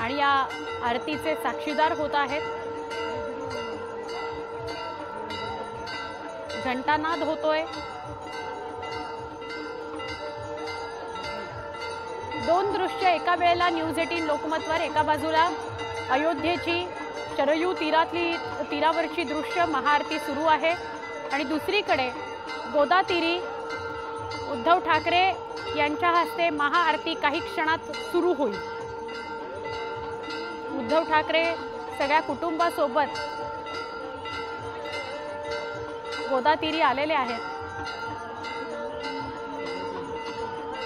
आणि या आरतीचे साक्षीदार होत आहेत। घंटानाद होतोय। दोन दृश्य एका वेळेला न्यूज 18 लोकमतवर, एका बाजूला अयोध्येची शरयू तीरावरची दृश्य महाआरती सुरू आहे आणि दुसरीकडे गोदातीरी उद्धव ठाकरे यांच्या हस्ते महाआरती काही क्षणात सुरू होईल। उद्धव ठाकरे सगळ्या कुटुंबासोबत गोदातीरी आलेले आहेत।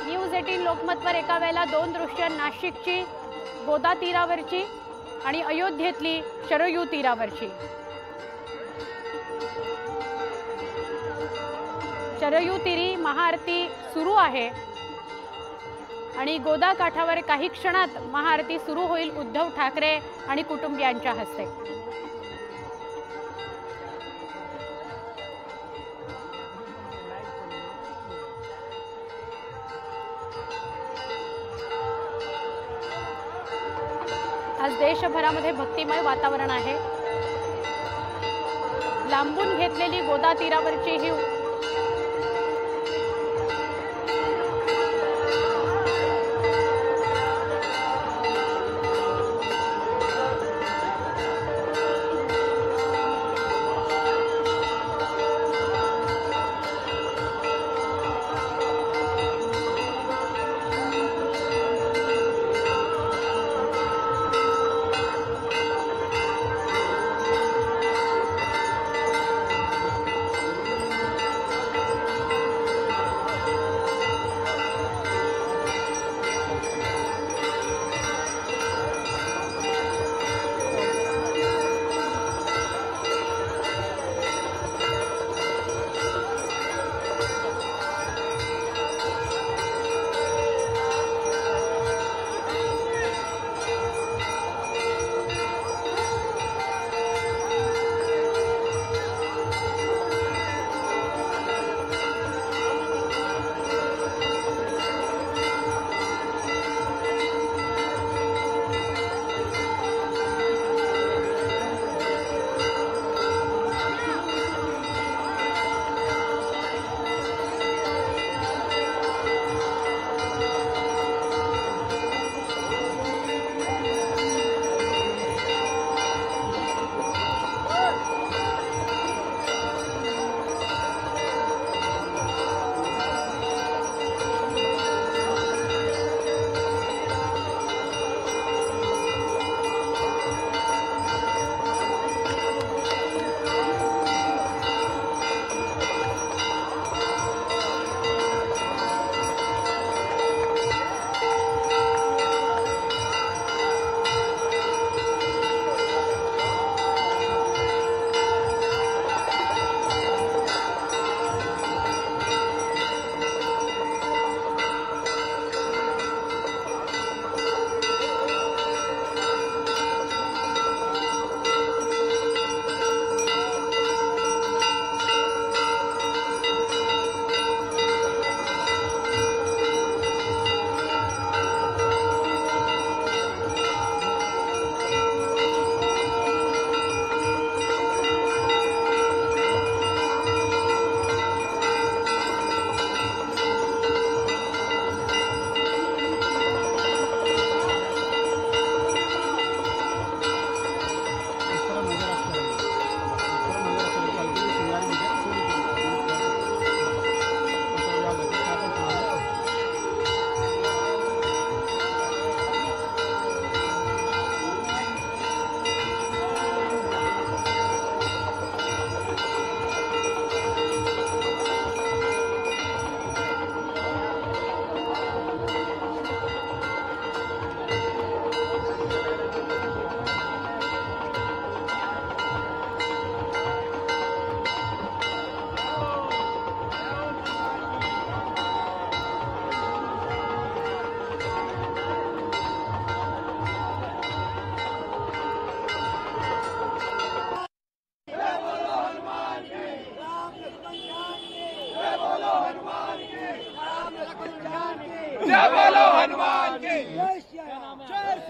न्यूज 18 लोकमतवर एका वेळेला दोन दृश्य, नाशिकची गोदा तीरावरची आणि अयोध्येतली शरयू तीरावरची। शरयू तीरी महाआरती सुरू आहे आणि गोदा काठावर काही क्षणात महाआरती सुरू होईल उद्धव ठाकरे आणि कुटुंबियांच्या हस्ते। आज देशभरामध्ये भक्तिमय वातावरण आहे। लांबून घेतलेली गोदा तीरावरची ही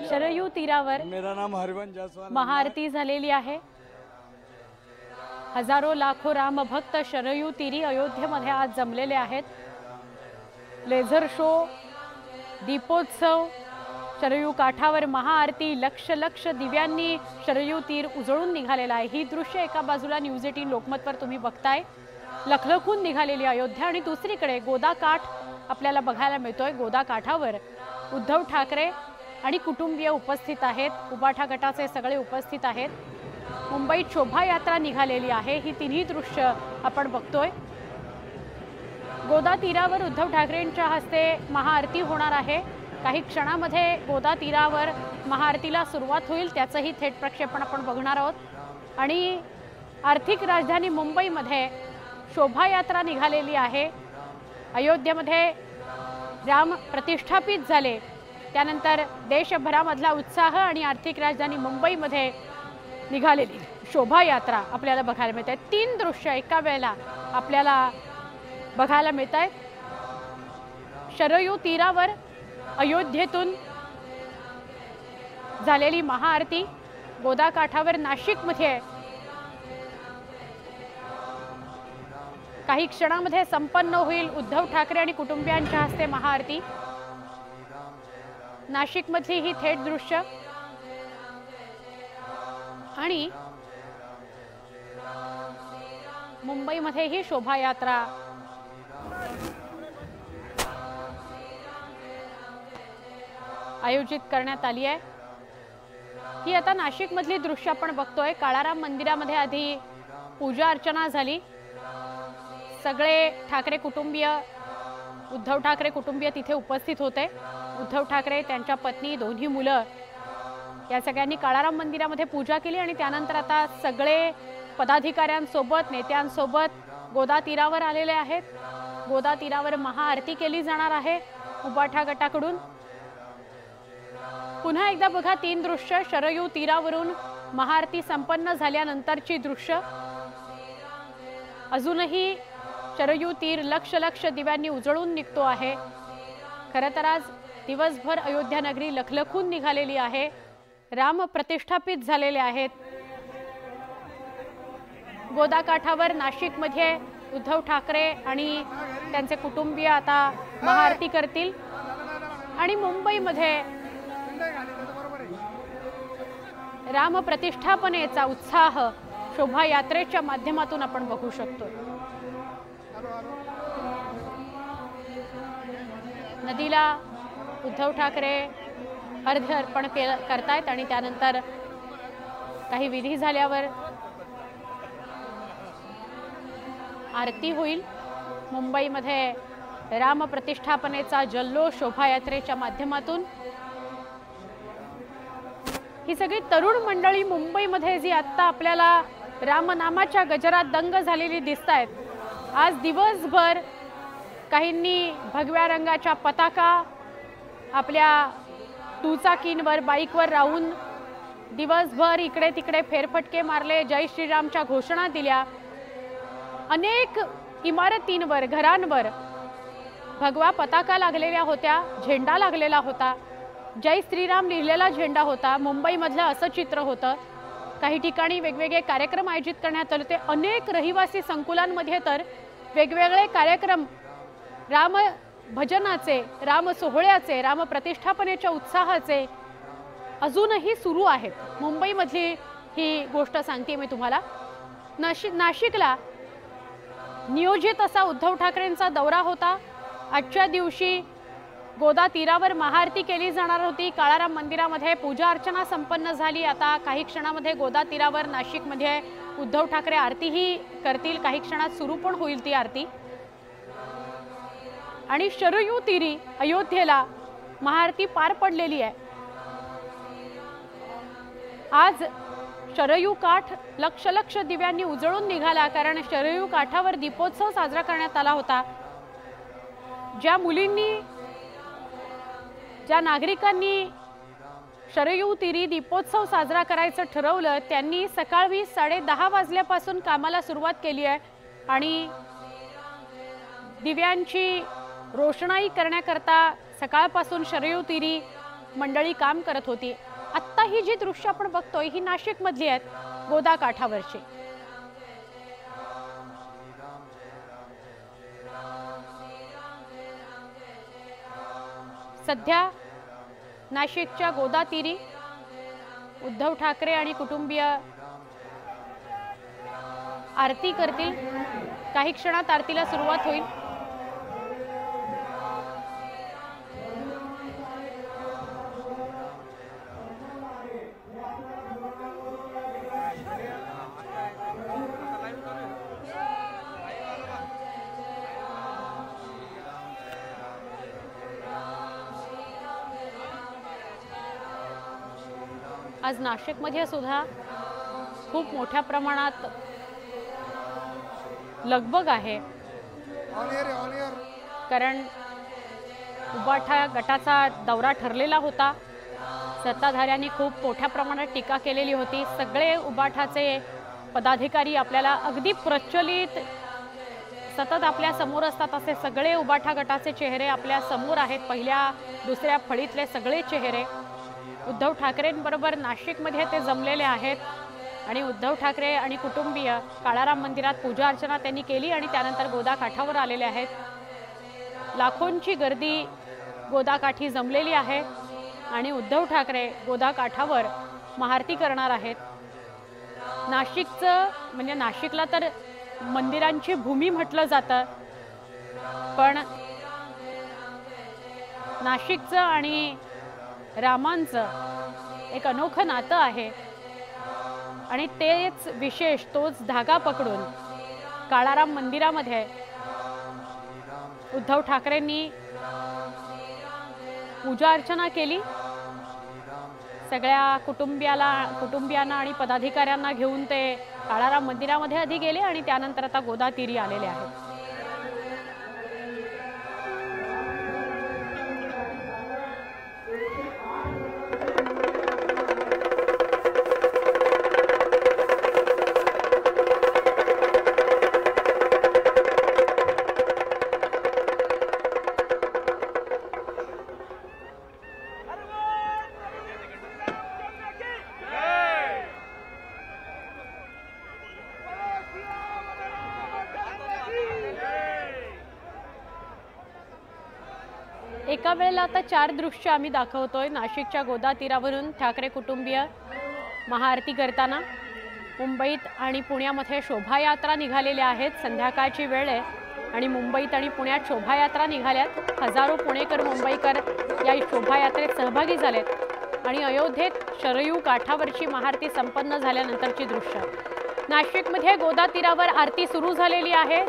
शरयू तीरावर मेरा नाम हरिवंश जायसवाल महाआरती झालेली आहे। हजारो लाखो रामभक्त शरयू तीरी अयोध्येमध्ये आज जमलेले आहेत। लेझर शो, दीपोत्सव, शरयू काठावर महाआरती, लक्ष लक्ष दिव्यांनी शरयू तीर उजळून निघालेला आहे। ही दृश्य एका बाजूला न्यूज 18 लोकमतवर तुम्ही बघताय, लखलखून निघालेली अयोध्या, आणि दुसरीकडे गोदा काठ आपल्याला बघायला मिळतोय। गोदा काठावर उद्धव ठाकरे आणि कुटुंबीय उपस्थित आहेत, उबाठा गटाचे सगळे उपस्थित आहेत। मुंबईत शोभायात्रा निघालेली आहे, ही तिन्ही दृश्य आपण बघतोय। गोदा तीरावर उद्धव ठाकरेंच्या हस्ते महाआरती होणार आहे। काही क्षणामध्ये गोदा तीरावर महाआरतीला सुरुवात होईल, त्याचंही थेट प्रक्षेपण आपण बघणार आहोत। आणि आर्थिक राजधानी मुंबईमध्ये शोभायात्रा निघालेली आहे। अयोध्येमध्ये राम प्रतिष्ठापित झाले त्यानंतर देशभरामधला उत्साह आणि आर्थिक राजधानी मुंबईमध्ये निघालेली शोभायात्रा आपल्याला बघायला मिळते। तीन दृश्य एका वेळेला आपल्याला बघायला मिळत आहेत। शरयू तीरावर अयोध्येतून झालेली महाआरती, गोदा काठावर नाशिकमध्ये काही क्षणामध्ये संपन्न होईल उद्धव ठाकरे आणि कुटुंबियांच्या हस्ते महाआरती। नाशिकमधली ही थेट दृश्य आणि मुंबईमध्ये ही शोभायात्रा आयोजित करण्यात आली आहे। ही आता नाशिकमधली दृश्य आपण बघतोय। काळाराम मंदिरामध्ये आधी पूजा अर्चना झाली, सगळे ठाकरे कुटुंबीय, उद्धव ठाकरे कुटुंबीय तिथे उपस्थित होते। उद्धव ठाकरे, त्यांच्या पत्नी, दोन्ही मुलं या सगळ्यांनी काळाराम मंदिरामध्ये पूजा केली आणि त्यानंतर आता सगळे पदाधिकाऱ्यांसोबत, नेत्यांसोबत गोदा तीरावर आलेले आहेत। गोदा तीरावर महाआरती केली जाणार आहे उबाठा गटाकडून। पुन्हा एकदा बघा तीन दृश्य, शरयू तीरावरून महाआरती संपन्न झाल्यानंतरची दृश्य। अजूनही शरयू तीर लक्ष लक्ष दिव्यांनी उजळून निघतो आहे। खरं तर आज दिवसभर अयोध्या नगरी लखलखून निघालेली आहे, राम प्रतिष्ठापित झालेले आहेत। गोदा काठावर नाशिकमध्ये उद्धव ठाकरे आणि त्यांचे कुटुंबीय आता महाआरती करतील आणि मुंबईमध्ये राम प्रतिष्ठापनेचा उत्साह शोभायात्रेच्या माध्यमातून आपण बघू शकतो। नदीला उद्धव ठाकरे अर्घ्य अर्पण करतायत आणि त्यानंतर काही विधी झाल्यावर आरती होईल। मुंबईमध्ये राम प्रतिष्ठापनेचा जल्लोष शोभायात्रेच्या माध्यमातून। ही सगळी तरुण मंडळी मुंबईमध्ये जी आता आपल्याला रामनामाच्या गजरात दंग झालेली दिसतायत। आज दिवसभर काहींनी भगव्या रंगाच्या पताका आपल्या दुचाकींवर, बाईकवर राहून दिवसभर इकडे तिकडे फेरफटके मारले, जय श्रीरामच्या घोषणा दिल्या। अनेक इमारतींवर, घरांवर भगवा पताका लागलेल्या होत्या, झेंडा लागलेला होता, जय श्रीराम लिहिलेला झेंडा होता। मुंबईमधलं असं चित्र होतं। काही ठिकाणी वेगवेगळे कार्यक्रम आयोजित करण्यात आले होते। अनेक रहिवासी संकुलांमध्ये तर वेगवेगळे कार्यक्रम राम भजनाचे, राम सोहळ्याचे, राम प्रतिष्ठापनेच्या उत्साहाचे अजूनही सुरू आहेत। मुंबईमधली ही गोष्ट सांगते मी तुम्हाला। नाशिकला नियोजित असा उद्धव ठाकरेंचा दौरा होता। आजच्या दिवशी गोदा तीरावर महाआरती केली जाणार होती। काळाराम मंदिरामध्ये पूजा अर्चना संपन्न झाली। आता काही क्षणामध्ये गोदा तीरावर नाशिकमध्ये उद्धव ठाकरे आरतीही करतील, काही क्षणात सुरू पण होईल ती आरती। आणि शरयू तीरी अयोध्येला महाआरती पार पडलेली आहे। आज शरयू काठ लक्ष लक्ष दिव्यांनी उजळून निघाला, कारण शरयू काठावर दीपोत्सव साजरा करण्यात आला होता। ज्या मुलींनी, ज्या नागरिकांनी शरयू तीरी दीपोत्सव साजरा करायचं ठरवलं त्यांनी सकाळी 10:30 वाजल्यापासून कामाला सुरुवात केली आहे आणि दिव्यांची रोषणाई करण्याकरता सकाळपासून शरयू तीरी मंडळी काम करत होती। आत्ता ही जी दृश्य आपण बघतोय ही नाशिक मधली आहेत, गोदा काठावरची। सध्या नाशिकच्या गोदा तीरी उद्धव ठाकरे आणि कुटुंबीय आरती करतील। काही क्षणात आरतीला सुरुवात होईल। आज नाशिकमध्ये सुद्धा खूप मोठ्या प्रमाणात लगबग आहे, कारण उबाठा गटाचा दौरा ठरलेला होता। सत्ताधाऱ्यांनी खूप मोठ्या प्रमाणात टीका केलेली होती। सगळे उबाठाचे पदाधिकारी आपल्याला अगदी प्रचलित सतत आपल्या समोर असतात, असे सगळे उबाठा गटाचे चेहरे आपल्या समोर आहेत। पहिल्या दुसऱ्या फळीतले सगळे चेहरे उद्धव ठाकरेंबरोबर नाशिकमध्ये ते जमलेले आहेत आणि उद्धव ठाकरे आणि कुटुंबीय काळाराम मंदिरात पूजा अर्चना त्यांनी केली आणि त्यानंतर गोदा काठावर आलेले आहेत। लाखोंची गर्दी गोदा काठी जमलेली आहे आणि उद्धव ठाकरे गोदा काठावर महाआरती करणार आहेत। नाशिकचं म्हणजे नाशिकला तर मंदिरांची भूमी म्हटलं जातं, पण नाशिकचं आणि रामांचं एक अनोखं नातं आहे आणि तेच विशेष, तोच धागा पकडून काळाराम मंदिरामध्ये उद्धव ठाकरेंनी पूजा अर्चना केली। सगळ्या कुटुंबियांना आणि पदाधिकाऱ्यांना घेऊन ते काळाराम मंदिरामध्ये आधी गेले आणि त्यानंतर आता गोदा तीरी आलेले आहेत। एका वेळेला आता 4 दृश्य आम्ही दाखवतोय। नाशिकच्या गोदा तीरावरून ठाकरे कुटुंबीय महाआरती करताना, मुंबईत आणि पुण्यामध्ये शोभायात्रा निघालेल्या आहेत। संध्याकाळची वेळ आहे आणि मुंबईत आणि पुण्यात शोभायात्रा निघाल्यात। हजारो पुणेकर मुंबईकर या शोभायात्रेत सहभागी झालेत आणि अयोध्येत शरयू काठावरची महाआरती संपन्न झाल्यानंतरची दृश्य। नाशिकमध्ये गोदा तीरावर आरती सुरू झालेली आहे।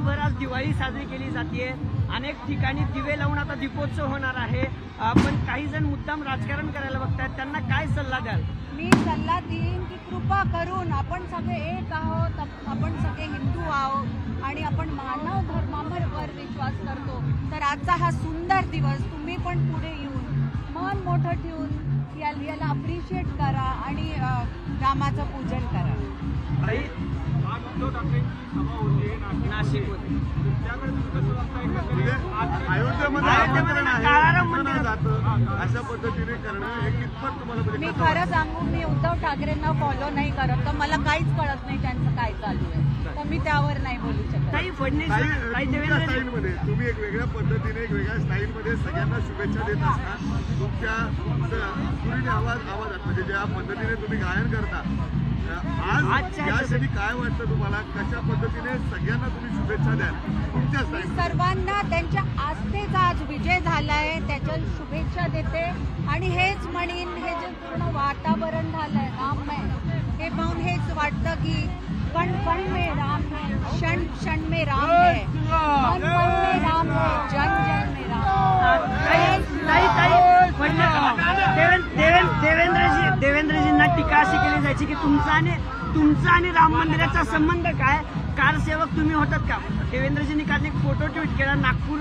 देशभर आज दिवाळी साजरी केली जाते। अनेक ठिकाणी दिवे लावून आता दीपोत्सव होणार आहे, पण काही जण मुद्दाम राजकारण करायला बघतात, त्यांना काय सल्ला द्याल? मी सल्ला देईन की कृपा करून आपण सगळे एक आहोत, आपण सगळे हिंदू आहोत आणि आपण मानव धर्मावर विश्वास करतो। तर आजचा हा सुंदर दिवस तुम्ही पण पुढे येऊन मन मोठं ठेवून याला अप्रिशिएट करा आणि रामाचं पूजन करा। नाशिकमध्ये अशा पद्धतीने करणं हे कितपत तुम्हाला? मी खरं सांगू, मी उद्धव ठाकरेंना फॉलो नाही करत, तर मला काहीच कळत नाही त्यांचं काय चालू आहे, तर मी त्यावर नाही बोलू शकत। काही फडणवीस स्टाईलमध्ये तुम्ही एक वेगळ्या पद्धतीने एक वेगळ्या स्टाईलमध्ये सगळ्यांना शुभेच्छा देत असता, तुमच्या सुरीने आवाज म्हणजे ज्या पद्धतीने तुम्ही गायन करता, आज यासाठी काय वाटतं तुम्हाला? कशा पद्धतीने सगळ्यांना तुम्ही शुभेच्छा द्याल तुमच्या स्टाईल? सर्वांना त्यांच्या आस्थेचा आज विजय झालाय त्याच्या शुभेच्छा देते आणि हेच म्हणीन, हे जे पूर्ण वातावरण झालंय राममय, हे पाहून हेच वाटतं की कण कण में राम है, क्षण क्षण में राम है, मन मन में राम है, जन जन में राम। देवेंद्रजींना टीका अशी केली जायची की तुमचा आणि राम मंदिराचा संबंध काय? कारसेवक तुम्ही होतात का? देवेंद्रजींनी काल एक फोटो ट्विट केला नागपूर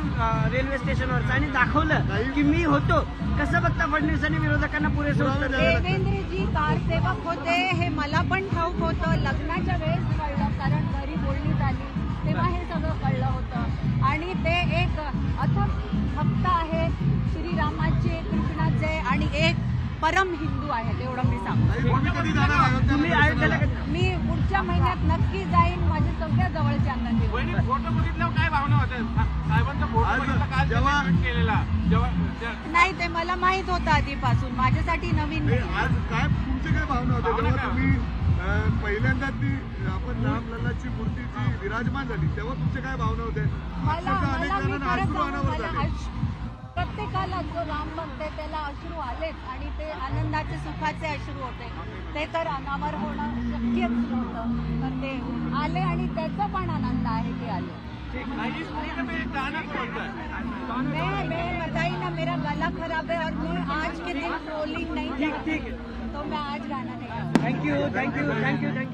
रेल्वे स्टेशनवरचा आणि दाखवलं की मी होतो। कसं बघता फडणवीसांनी विरोधकांना पुरेसं उत्तर दिलं? देवेंद्रजी कारसेवक होते हे मला पण ठाऊक होतं, लग्नाच्या वेळेस कळलं, कारण घरी बोलणी झाली तेव्हा हे सगळं कळलं होतं। आणि ते एक अथक भक्त आहेत श्रीरामाचे, कृष्णाचे आणि एक परम हिंदू आहेत, एवढं मी सांगतो। तुम्ही अयोध्येला मी पुढच्या महिन्यात नक्की जाईन, माझे सगळ्या जवळच्यांना फोटो बघितल्यावर काय भावना होत्या? साहेबांचा फोटो बघितला काय केलेला नाही, ते मला माहित होतं आधीपासून, माझ्यासाठी नवीन नाही। आज काय तुमची काय भावना होत्या जेव्हा तुम्ही पहिल्यांदा ती आपण रामलल्लाची मूर्ती जी विराजमान झाली तेव्हा तुमच्या काय भावना होत्या? प्रत्येकाला जो राम भक्त आहे त्याला अश्रू आलेच आणि ते आनंदाचे सुखाचे अश्रू होते, ते तर अनावर होणं शक्यच नव्हतं, तर ते आले आणि त्याचा पण आनंद आहे की आले। मैं बताई ना, मेरा गला खराब है और मैं आज के दिन ट्रोलिंग नहीं करती, तो मैं आज गाना नहीं गाऊंगी। थँक्यू।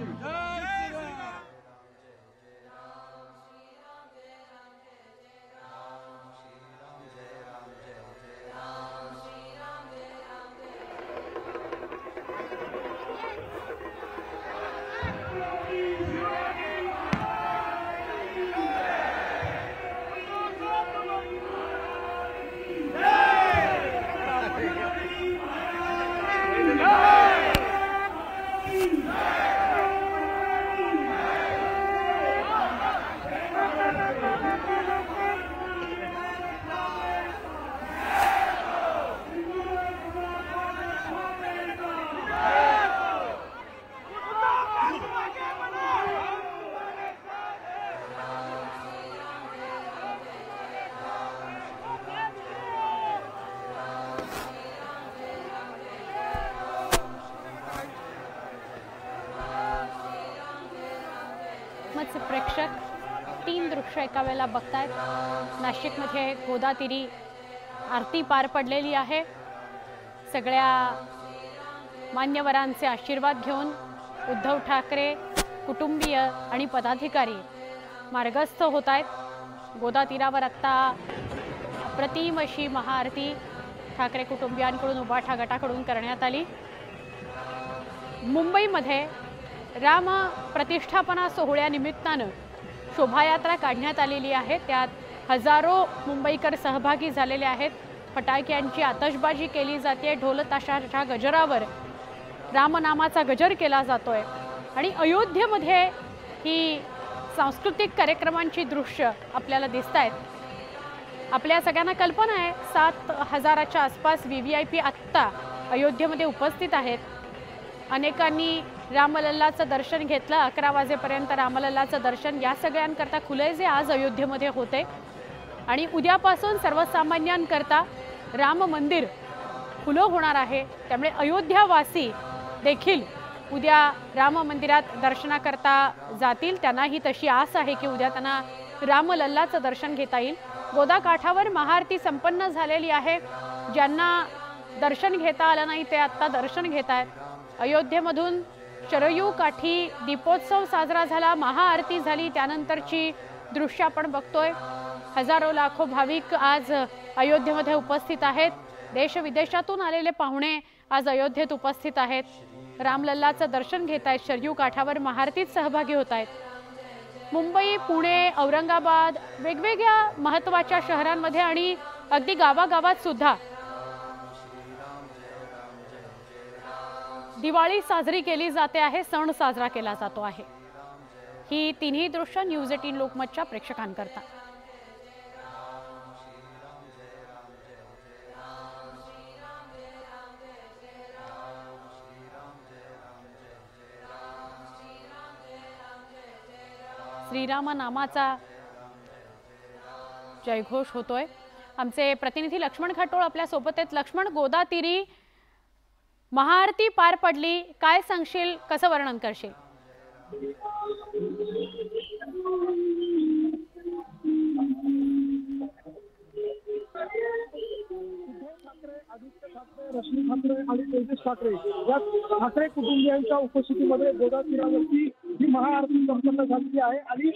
प्रेक्षक 3 दृश्य एका वेळेला बघतायत। नाशिकमध्ये गोदातीरी आरती पार पडलेली आहे। सगळ्या मान्यवरांचे आशीर्वाद घेऊन उद्धव ठाकरे कुटुंबीय आणि पदाधिकारी मार्गस्थ होत आहेत। गोदातीरावर आता अप्रतिम अशी महाआरती ठाकरे कुटुंबियांकडून उभाठा गटाकडून करण्यात आली। मुंबईमध्ये राम प्रतिष्ठापना सोहळ्यानिमित्तानं शोभायात्रा काढण्यात आलेली आहे। त्यात हजारो मुंबईकर सहभागी झालेले आहेत। फटाक्यांची आतषबाजी केली जाते, ढोल ताशाच्या गजरावर रामनामाचा गजर केला जातोय आणि अयोध्येमध्ये ही सांस्कृतिक कार्यक्रमांची दृश्य आपल्याला दिसतायत। आपल्या सगळ्यांना कल्पना आहे 7,000च्या आसपास VVIP आत्ता अयोध्येमध्ये उपस्थित आहेत। अनेकांनी रामलल्लाचं दर्शन घेतलं। 11 वाजेपर्यंत रामलल्लाचं दर्शन या सगळ्यांकरता खुले जे आज अयोध्येमध्ये होते आणि उद्यापासून सर्वसामान्यांकरता राम मंदिर खुलं होणार आहे। त्यामुळे अयोध्यावासी देखील उद्या राम मंदिरात दर्शनाकरता जातील। त्यांनाही तशी आस आहे की उद्या त्यांना रामलल्लाचं दर्शन घेता येईल। गोदा काठावर महाआरती संपन्न झालेली आहे। ज्यांना दर्शन घेता आलं नाही ते आता दर्शन घेत आहेत। अयोध्येमधून शरयू काठी दीपोत्सव साजरा झाला, महाआरती झाली, त्यानंतरची दृश्य आपण बघतोय। हजारो लाखो भाविक आज अयोध्येमध्ये उपस्थित आहेत। देश विदेशातून आलेले पाहुणे आज अयोध्येत उपस्थित आहेत। रामलल्लाचं दर्शन घेत आहेत, शरयू काठावर महाआरतीत सहभागी होत आहेत। मुंबई, पुणे, औरंगाबाद वेगवेगळ्या महत्त्वाच्या शहरांमध्ये आणि अगदी गावागावात सुद्धा दिवाळी साजरी केली जाते आहे, सण साजरा केला जातो आहे। ही तिन्ही दृश्य न्यूज 18 लोकमतच्या प्रेक्षकांकरता। श्रीराम नामाचा जयघोष होतोय। आमचे प्रतिनिधी लक्ष्मण खटोळ आपल्या सोबत आहेत। लक्ष्मण, गोदा तीरी महाआरती पार पडली, काय सांगशील, कसं वर्णन करशील? रश्मी ठाकरे आणि तेजस ठाकरे या ठाकरे कुटुंबियांच्या उपस्थितीमध्ये गोदा तीरावरती ही महाआरती संपन्न झालेली आहे आणि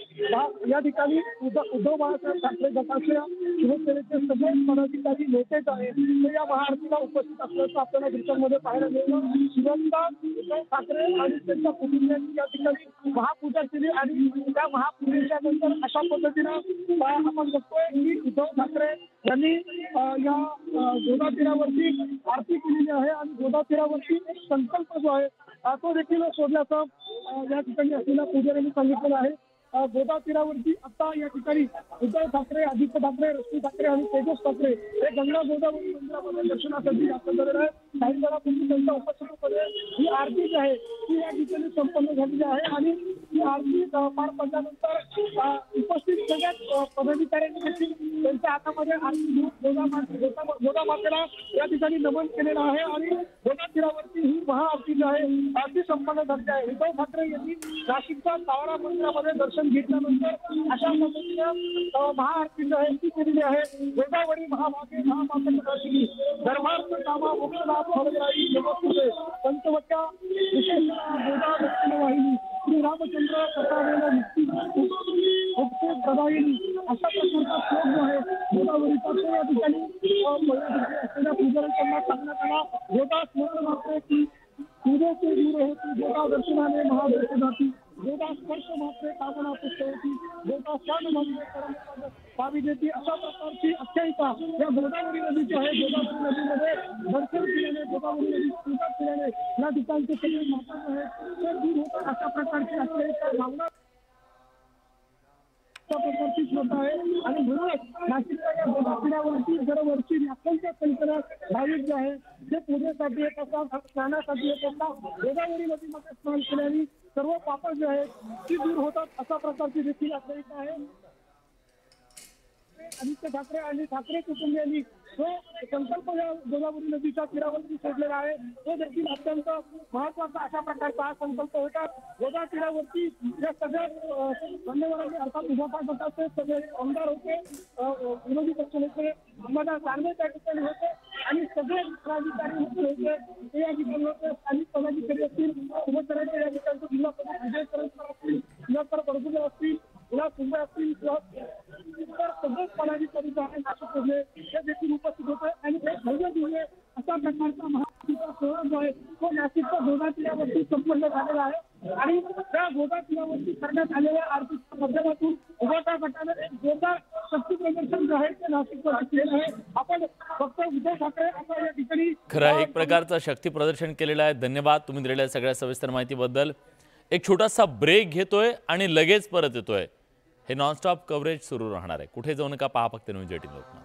या ठिकाणी उद्धव बाळासाहेब ठाकरे गटाच्या शिवसेनेचे सगळे पदाधिकारी नेतेच आहेत ते या महाआरतीला उपस्थित असल्याचं आपल्याला दृश्यांमध्ये पाहायला मिळतं। शिवसेना उद्धव ठाकरे आणि त्यांच्या कुटुंबियांनी या ठिकाणी महापूजा केली आणि त्या महापूजेच्या नंतर अशा पद्धतीनं आपण बघतोय की उद्धव ठाकरे यांनी या गोदा तीरावरती आरती केलेली आहे आणि गोदा तीरावरती एक संकल्प जो आहे तो देखील सोडल्याचं या ठिकाणी असलेल्या पुजाऱ्यांनी सांगितलेलं आहे। गोदा तीरावरती आता या ठिकाणी उद्धव ठाकरे, आदित्य ठाकरे, रश्मी ठाकरे आणि तेजस ठाकरे हे गंगा गोदावरी मंदिरामध्ये दर्शनासाठी दाखल झालेलं आहे। काही वेळापूर्वी त्यांच्या उपस्थितीमध्ये ही आरती जी आहे ती या ठिकाणी संपन्न झालेली आहे आणि ही आरती पार पडल्यानंतर उपस्थित सगळ्याच पदाधिकाऱ्यांनी देखील त्यांच्या हातामध्ये आरती गोदा मातेला या ठिकाणी नमन केलेलं आहे आणि गोदा तीरावरती ही महाआरती जी आहे आरती संपन्न झाली आहे। उद्धव ठाकरे यांनी नाशिकच्या सावरा मंदिरामध्ये दर्शन घेतल्यानंतर अशा पद्धतीने महाआरती जी आहे ती केलेली आहे। गोदावरी महामाते महामाते धर्मार्थ कामा मोक्षदा फलदायी नमस्ते पंचवट्या विशेष गोदा दक्षिण वाहिनी श्री रामचंद्र प्रसादेला मुक्ती प्रदायिनी अशा प्रकारचा श्लोक जो आहे गोदावरीचा तो या ठिकाणी असलेल्या पुजाऱ्यांना सांगण्यात आला। गोदा स्मरण मात्र की पूजे से दूर होती गोदा दर्शनाने महादर्शनाती गोदा स्पर्श मात्र कामना पुष्ट होती गोदा शान म्हणजे परम पावी देती अशा प्रकारची आख्यायिका या गोदावरी नदीची आहे। गोदावरी नदीमध्ये दर्शन केल्याने गोदावरी नदी पूजा केल्याने या ठिकाणचे सगळे माता आहेत ते दूर होतात अशा प्रकारची आख्यायिका भावना प्रकारची श्रद्धा आहे आणि म्हणूनच नाशिकच्या या गोदा तीरावरती दरवर्षी लाखोंच्या संख्येने भाविक जे आहे ते पूजेसाठी येत असतात, स्नानासाठी येत असतात। गोदावरी नदीमध्ये स्नान केल्याने सर्व पाप जे आहेत ती दूर होतात अशा प्रकारची देखील आख्यायिका आहे। आदित्य ठाकरे आणि ठाकरे कुटुंबियांनी जो संकल्प या गोदावरी नदीच्या तीरावरती सोडलेला आहे तो देखील अत्यंत महत्वाचा अशा प्रकारचा हा संकल्प होता। गोदा तीरावरती या सगळ्या मान्यवरांनी अर्थात उभाटा गटाचे सगळे आमदार होते, विरोधी पक्षनेते अंबादास दानवे त्या ठिकाणी होते आणि सगळे पदाधिकारी होते ते या ठिकाणी होते। स्थानिक पदाधिकारी असतील, उपसरचे या ठिकाणचे जिल्हा प्रमुख विजय करंजकर असतील, जिल्हा बडगुजर असतील, जिल्हा कुंभे असतील इतर सगळेच पदाधिकारी जे आहे नाशिकमधले ते देखील उपस्थित होते आणि एक भव्य दिव्य अशा प्रकारचा महाआरतीचा सोहळा जो आहे तो नाशिकच्या गोदा तीरावरती संपन्न झालेला आहे आणि त्या गोदा तीरावरती करण्यात आलेल्या आरतीच्या माध्यमातून उभाटा गटाने एक जोरदार शक्ती प्रदर्शन जे आहे ते नाशिकमध्ये केलं आहे। आपण फक्त उद्धव ठाकरे आता या ठिकाणी खरं एक प्रकारचं शक्ती प्रदर्शन केलेलं आहे। धन्यवाद तुम्ही दिलेल्या सगळ्या सविस्तर माहितीबद्दल। एक छोटासा ब्रेक घेतोय आणि लगेच परत येतोय। हे नॉनस्टॉप कव्हरेज सुरू राहणार आहे, कुठे जाऊ नका, पहा फक्त न्यूज 18 लोकमत।